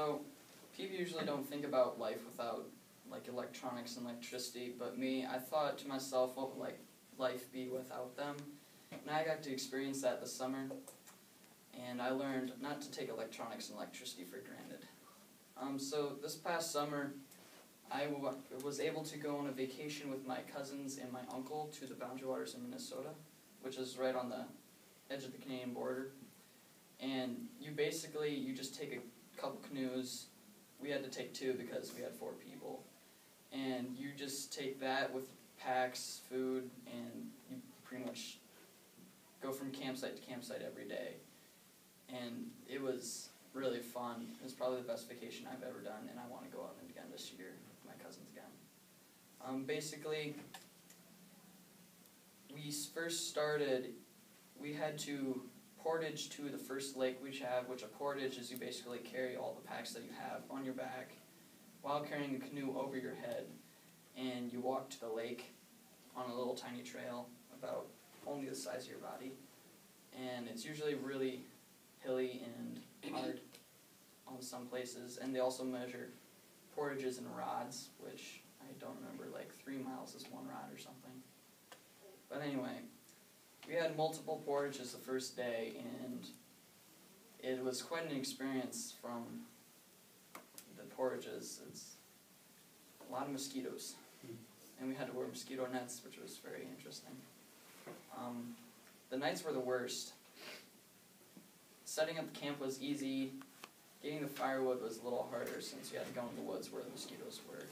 So, people usually don't think about life without, like, electronics and electricity, but me, I thought to myself, what would, like, life be without them? And I got to experience that this summer, and I learned not to take electronics and electricity for granted. So this past summer, I was able to go on a vacation with my cousins and my uncle to the Boundary Waters in Minnesota, which is right on the edge of the Canadian border. And you just take a couple canoes. We had to take 2 because we had 4 people. And you just take that with packs, food, and you pretty much go from campsite to campsite every day. And it was really fun. It was probably the best vacation I've ever done, and I want to go out again this year with my cousins again. Basically, we first started, we had to portage to the first lake we have, which a portage is you basically carry all the packs that you have on your back while carrying a canoe over your head, and you walk to the lake on a little tiny trail about only the size of your body, and it's usually really hilly and hard on some places, and they also measure portages in rods, which I don't remember, like 3 miles is 1 rod or something. But anyway, we had multiple portages the first day, and it was quite an experience from the portages. It's a lot of mosquitoes, and we had to wear mosquito nets, which was very interesting. The nights were the worst. Setting up the camp was easy. Getting the firewood was a little harder since you had to go in the woods where the mosquitoes were.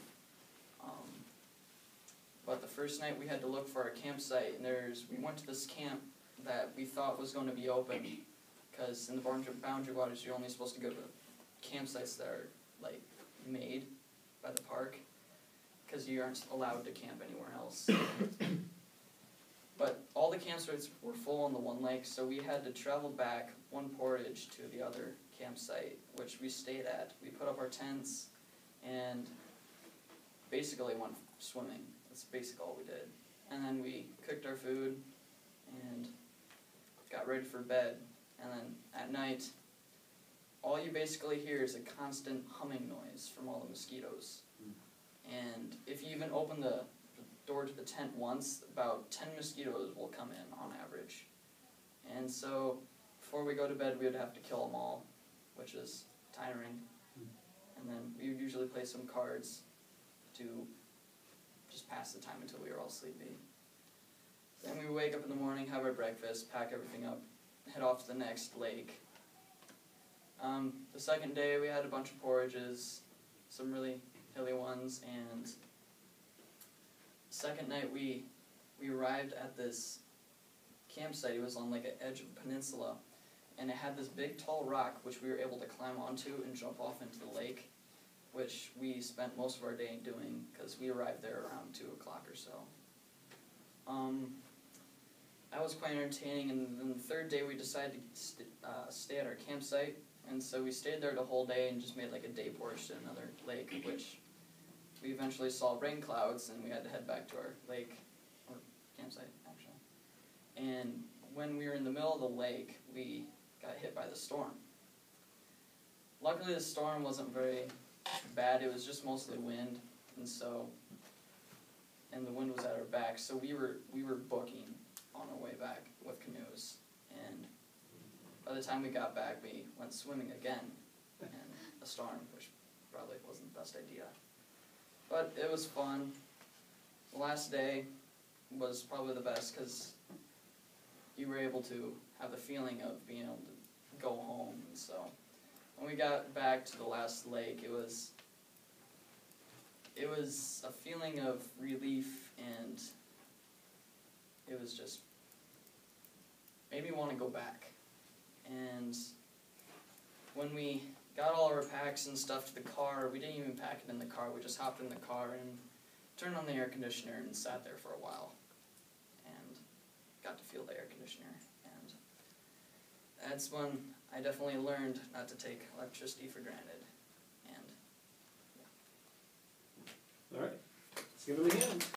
But the first night we had to look for a campsite, and we went to this camp that we thought was going to be open, because in the Boundary Waters you're only supposed to go to campsites that are like made by the park, because you aren't allowed to camp anywhere else. But all the campsites were full on the one lake, so we had to travel back 1 portage to the other campsite, which we stayed at. We put up our tents and basically went swimming. That's basically all we did. And then we cooked our food and got ready for bed. And then at night, all you basically hear is a constant humming noise from all the mosquitoes. And if you even open the door to the tent once, about 10 mosquitoes will come in on average. And so before we go to bed, we would have to kill them all, which is tiring. And then we would usually play some cards to just pass the time until we were all sleepy. Then we would wake up in the morning, have our breakfast, pack everything up, head off to the next lake. The second day we had a bunch of portages, some really hilly ones, and second night we arrived at this campsite. It was on like an edge of a peninsula, and it had this big tall rock which we were able to climb onto and jump off into the lake, which we spent most of our day doing because we arrived there around 2 o'clock or so. That was quite entertaining, and then the third day we decided to stay at our campsite, and so we stayed there the whole day and just made like a day portage to another lake, which we eventually saw rain clouds, and we had to head back to our lake, or campsite actually. And when we were in the middle of the lake, we got hit by the storm. Luckily the storm wasn't very bad, it was just mostly wind, and the wind was at our back, so we were booking on our way back with canoes, and by the time we got back we went swimming again in a storm, which probably wasn't the best idea. But it was fun. The last day was probably the best because you were able to have the feeling of being able to go home, and so when we got back to the last lake, it was a feeling of relief, and it was just made me want to go back. And when we got all our packs and stuff to the car, we didn't even pack it in the car, we just hopped in the car and turned on the air conditioner and sat there for a while and got to feel the air conditioner. And that's when I definitely learned not to take electricity for granted. And All right, let's give him a hand.